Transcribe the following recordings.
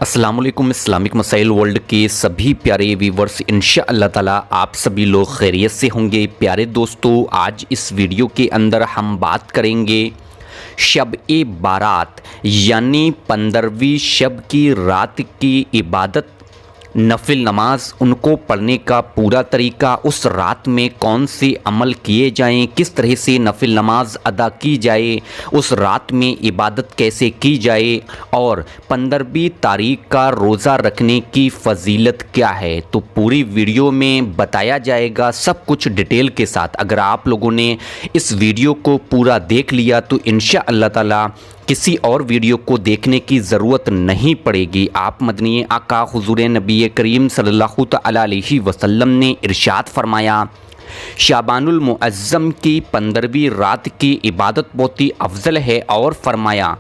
अस्सलाम वालेकुम। इस्लामिक मसाइल वर्ल्ड के सभी प्यारे व्यूवर्स, इंशाअल्लाह ताला आप सभी लोग खैरियत से होंगे। प्यारे दोस्तों, आज इस वीडियो के अंदर हम बात करेंगे शब ए बारात यानी 15वीं शब की रात की इबादत, नफिल नमाज, उनको पढ़ने का पूरा तरीका, उस रात में कौन से अमल किए जाएं, किस तरह से नफिल नमाज अदा की जाए, उस रात में इबादत कैसे की जाए और 15वीं तारीख का रोज़ा रखने की फ़जीलत क्या है, तो पूरी वीडियो में बताया जाएगा सब कुछ डिटेल के साथ। अगर आप लोगों ने इस वीडियो को पूरा देख लिया तो इंशाअल्लाह ताला किसी और वीडियो को देखने की ज़रूरत नहीं पड़ेगी। आप मदनी आका हुज़ूर नबी करीम सल्लल्लाहु अलैहि वसल्लम ने इरशाद फरमाया, शाबानुल मुअज़्ज़म की 15वीं रात की इबादत बहुत ही अफजल है, और फरमाया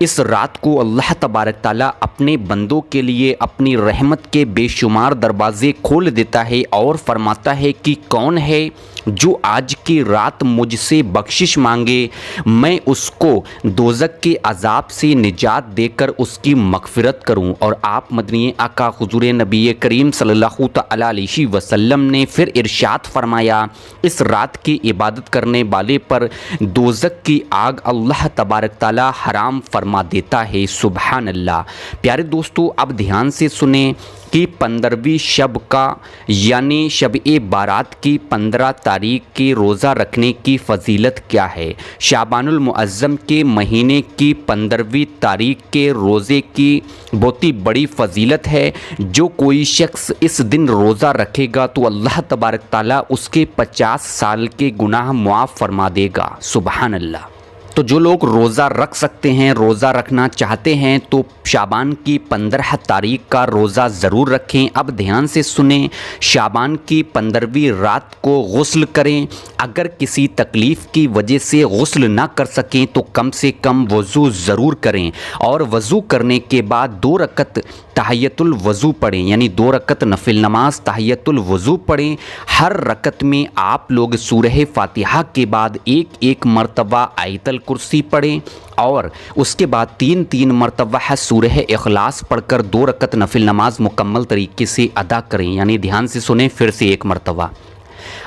इस रात को अल्लाह तबारक ताला अपने बंदों के लिए अपनी रहमत के बेशुमार दरवाज़े खोल देता है और फरमाता है कि कौन है जो आज की रात मुझसे बख्शिश मांगे, मैं उसको दोज़ख के अज़ाब से निजात देकर उसकी मग़फ़िरत करूं। और आप मदनी आका हुज़ूर नबी करीम सल्लल्लाहु अलैहि वसल्लम ने फिर इरशाद फरमाया, इस रात की इबादत करने वाले पर दोज़ख की आग अल्लाह तबारक ताला हराम फरमा देता है। सुबहान अल्लाह। प्यारे दोस्तों, अब ध्यान से सुने कि 15वीं शब का यानी शब ए बारात की 15 तारीख के रोज़ा रखने की फ़जीलत क्या है। शाबानुल मुअज़्ज़म के महीने की 15वीं तारीख के रोज़े की बहुत ही बड़ी फ़जीलत है। जो कोई शख्स इस दिन रोज़ा रखेगा तो अल्लाह तबारक ताला उसके 50 साल के गुनाह मुआफ़ फरमा देगा। सुबहान अल्लाह। तो जो लोग रोज़ा रख सकते हैं, रोज़ा रखना चाहते हैं, तो शाबान की 15 तारीख का रोज़ा ज़रूर रखें। अब ध्यान से सुने, शाबान की 15वीं रात को गुस्ल करें। अगर किसी तकलीफ़ की वजह से गुस्ल ना कर सकें तो कम से कम वज़ू ज़रूर करें, और वज़ू करने के बाद 2 रकत तहियतुल वज़ू पढ़ें, यानी 2 रकत नफिल नमाज तहियतुल वज़ू पढ़ें। हर रकत में आप लोग सूरह फातिहा के बाद एक मरतबा आयतल कुर्सी पढ़ें, और उसके बाद 3 मरतबा सूरह इखलास पढ़कर 2 रकत नफिल नमाज मुकम्मल तरीके से अदा करें। यानी ध्यान से सुने, फिर से 1 मरतबा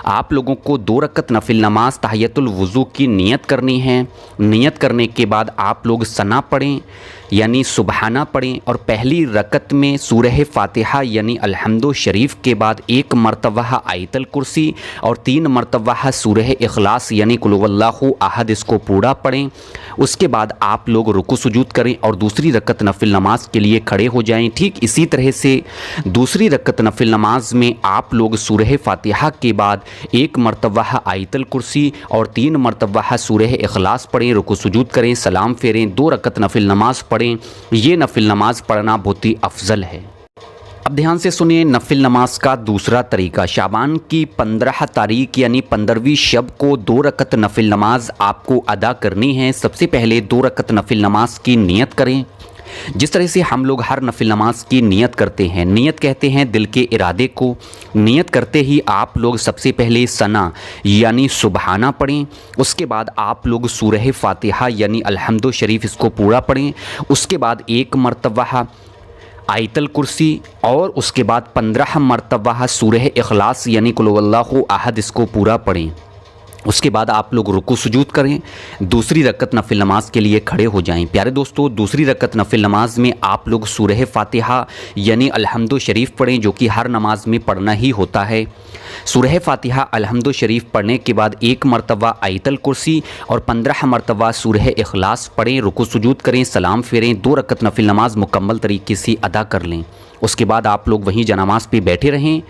आप लोगों को 2 रकत नफिल नमाज तहियतुल वज़ू की नियत करनी है। नियत करने के बाद आप लोग सना पढ़ें यानी सुबहाना पढ़ें, और पहली रकत में सूरह फातिहा यानी अलहम्दु शरीफ के बाद 1 मरतबा आयतल कुर्सी और 3 मरतबा सूरह इखलास यानी कुल हुवल्लाहु अहद, इसको पूरा पढ़ें। उसके बाद आप लोग रुकू सुजूद करें और दूसरी रकत नफिल नमाज के लिए खड़े हो जाएं। ठीक इसी तरह से दूसरी रकत नफिल नमाज में आप लोग सूरह फातिहा के बाद 1 मरतबा आयतल कुर्सी और 3 मरतबा सूरह इखलास पढ़ें, रुकू सुजूद करें, सलाम फेरें, 2 रकत नफिल नमाज पढ़ें। ये नफिल नमाज पढ़ना बहुत ही अफजल है। अब ध्यान से सुनिए नफिल नमाज का दूसरा तरीका। शाबान की 15 तारीख यानी 15वीं शब को 2 रकत नफिल नमाज आपको अदा करनी है। सबसे पहले 2 रकत नफिल नमाज की नियत करें। जिस तरह से हम लोग हर नफिल नमाज की नियत करते हैं, नियत कहते हैं दिल के इरादे को। नियत करते ही आप लोग सबसे पहले सना यानी सुबहाना पढ़ें। उसके बाद आप लोग सूरह फातिहा यानी अलहम्दु शरीफ, इसको पूरा पढ़ें। उसके बाद 1 मरतबा आयतल कुर्सी और उसके बाद 15 मरतबा सूरह इखलास यानी कुल हुवल्लाहु अहद, इसको पूरा पढ़ें। उसके बाद आप लोग रुकू सुजूद करें, दूसरी रकत नफिल नमाज के लिए खड़े हो जाएं। प्यारे दोस्तों, दूसरी रकत नफिल नमाज में आप लोग सूरह फातिहा यानी अलहम्दु शरीफ पढ़ें, जो कि हर नमाज में पढ़ना ही होता है। सूरह फातिहा अलहम्दु शरीफ पढ़ने के बाद 1 मरतबा आयतल कुर्सी और 15 मरतबा सूरह इखलास पढ़ें, रुकू सुजूद करें, सलाम फेरें, 2 रकत नफिल नमाज मुकम्मल तरीके से अदा कर लें। उसके बाद आप लोग वहीं जनामाज पे बैठे रहें।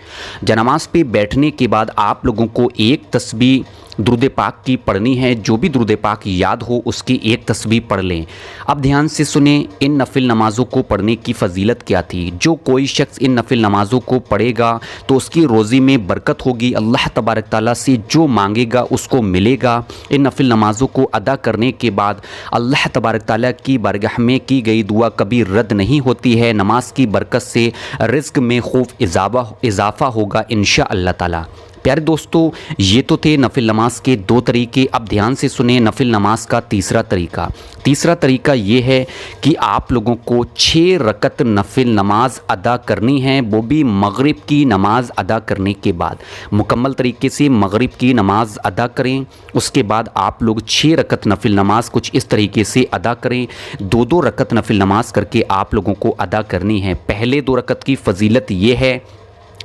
जनामाज पे बैठने के बाद आप लोगों को 1 तस्बीह दुरूद पाक की पढ़नी है। जो भी दुरूद पाक याद हो उसकी 1 तस्बीह पढ़ लें। अब ध्यान से सुने, इन नफिल नमाज़ों को पढ़ने की फ़जीलत क्या थी। जो कोई शख्स इन नफिल नमाज़ों को पढ़ेगा तो उसकी रोज़ी में बरकत होगी। अल्लाह तबारक ताला से जो मांगेगा उसको मिलेगा। इन नफिल नमाज़ों को अदा करने के बाद अल्लाह तबारक ताला की बारगाह में की गई दुआ कभी रद्द नहीं होती है। नमाज की बरकत से रिज़्क़ में खूब इजाफ़ा होगा इंशाअल्लाह ताला। प्यारे दोस्तों, ये तो थे नफिल नमाज के 2 तरीके। अब ध्यान से सुने नफिल नमाज का तीसरा तरीका। तीसरा तरीका ये है कि आप लोगों को 6 रकत नफिल नमाज अदा करनी है, वो भी मगरिब की नमाज अदा करने के बाद। मुकम्मल तरीके से मगरिब की नमाज अदा करें, उसके बाद आप लोग 6 रकत नफिल नमाज कुछ इस तरीके से अदा करें। 2-2 रकत नफिल नमाज करके आप लोगों को अदा करनी है। पहले 2 रकत की फजीलत ये है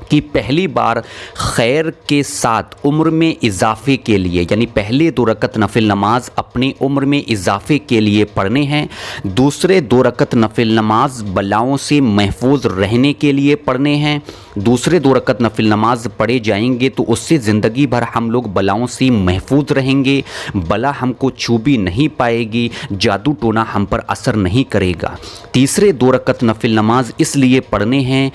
कि पहली बार खैर के साथ उम्र में इजाफे के लिए, यानी पहले 2 रकत नफिल नमाज अपनी उम्र में इजाफे के लिए पढ़ने हैं। दूसरे 2 रकत नफिल नमाज बलाओं से महफूज रहने के लिए पढ़ने हैं। दूसरे 2 रकत नफिल नमाज पढ़े जाएंगे तो उससे ज़िंदगी भर हम लोग बलाओं से महफूज रहेंगे, बला हमको छू भी नहीं पाएगी, जादू टोना हम पर असर नहीं करेगा। तीसरे 2 रकत नफिल नमाज इसलिए पढ़ने हैं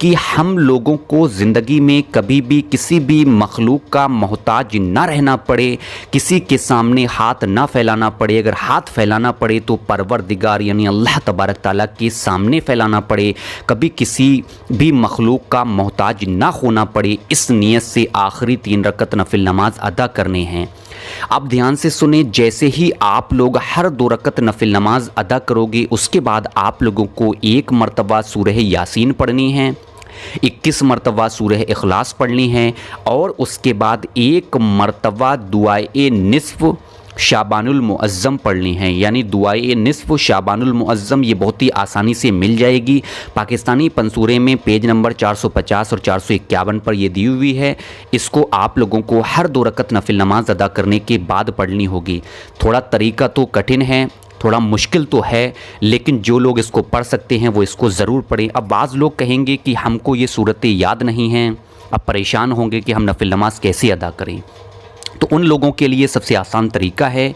कि हम लोगों को ज़िंदगी में कभी भी किसी भी मखलूक का मोहताज ना रहना पड़े, किसी के सामने हाथ ना फैलाना पड़े। अगर हाथ फैलाना पड़े तो परवरदिगार यानी अल्लाह तबारक ताला के सामने फैलाना पड़े, कभी किसी भी मखलूक का मोहताज ना होना पड़े। इस नीयत से आखिरी 3 रकत नफिल नमाज अदा करने हैं। अब ध्यान से सुने, जैसे ही आप लोग हर 2 रकत नफिल नमाज अदा करोगे उसके बाद आप लोगों को 1 मरतबा सूरह यासीन पढ़नी है, 21 मरतबा सूरह इखलास पढ़नी है और उसके बाद 1 मरतबा दुआए निस्फ़ शाबानुल मुअज़्ज़म पढ़नी है। यानी दुआए निस्फ़ शाबानुल मुअज़्ज़म ये बहुत ही आसानी से मिल जाएगी। पाकिस्तानी पंसूरे में पेज नंबर 450 और 451 पर ये दी हुई है। इसको आप लोगों को हर 2 रकत नफिल नमाज अदा करने के बाद पढ़नी होगी। थोड़ा तरीका तो कठिन है, थोड़ा मुश्किल तो है, लेकिन जो लोग इसको पढ़ सकते हैं वो इसको ज़रूर पढ़ें। अब बाज़ लोग कहेंगे कि हमको ये सूरतें याद नहीं हैं, अब परेशान होंगे कि हम नफिल नमाज कैसे अदा करें। तो उन लोगों के लिए सबसे आसान तरीका है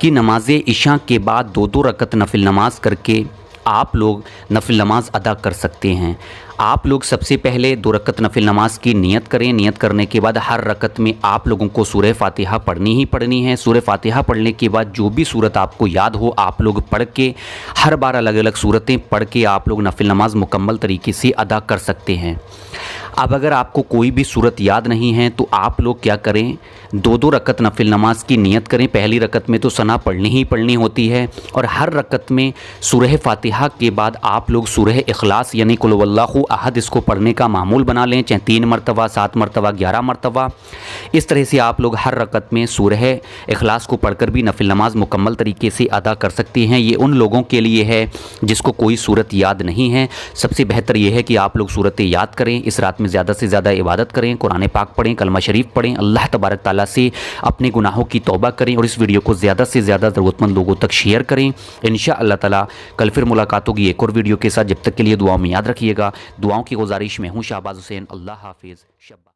कि नमाज इशा के बाद 2-2 रकत नफिल नमाज करके आप लोग नफिल नमाज अदा कर सकते हैं। आप लोग सबसे पहले 2 रकत नफिल नमाज की नियत करें। नियत करने के बाद हर रकत में आप लोगों को सूरह फातिहा पढ़नी ही पढ़नी है। सूरह फातिहा पढ़ने के बाद जो भी सूरत आपको याद हो आप लोग पढ़ के, हर बार अलग अलग सूरतें पढ़ के आप लोग नफिल नमाज मुकम्मल तरीके से अदा कर सकते हैं। अब अगर आपको कोई भी सूरत याद नहीं है तो आप लोग क्या करें, 2-2 रकत नफिल नमाज की नियत करें। पहली रकत में तो सना पढ़नी ही पढ़नी होती है और हर रकत में सूरह फातिहा के बाद आप लोग सूरह इखलास यानी कुल वल्लाहु अहद इसको पढ़ने का मामूल बना लें, चाहे 3 मरतबा, 7 मरतबा, 11 मरतबा। इस तरह से आप लोग हर रकत में सूरह इखलास को पढ़कर भी नफिल नमाज मुकम्मल तरीके से अदा कर सकते हैं। ये उन लोगों के लिए है जिसको कोई सूरत याद नहीं है। सबसे बेहतर ये है कि आप लोग सूरतें याद करें, इस रात में ज़्यादा से ज़्यादा इबादत करें, कुरान पाक पढ़ें, कलमा शरीफ पढ़ें, अल्लाह तबारक ताला से अपने गुनाहों की तौबा करें और इस वीडियो को ज़्यादा से ज़्यादा ज़रूरतमंद लोगों तक शेयर करें। इंशाअल्लाह ताला कल फिर मुलाकात होगी एक और वीडियो के साथ। जब तक के लिए दुआओं में याद रखिएगा। दुआओं की गुजारिश में हूँ शाहबाज हुसैन। अल्लाह हाफिज़। शब्बा।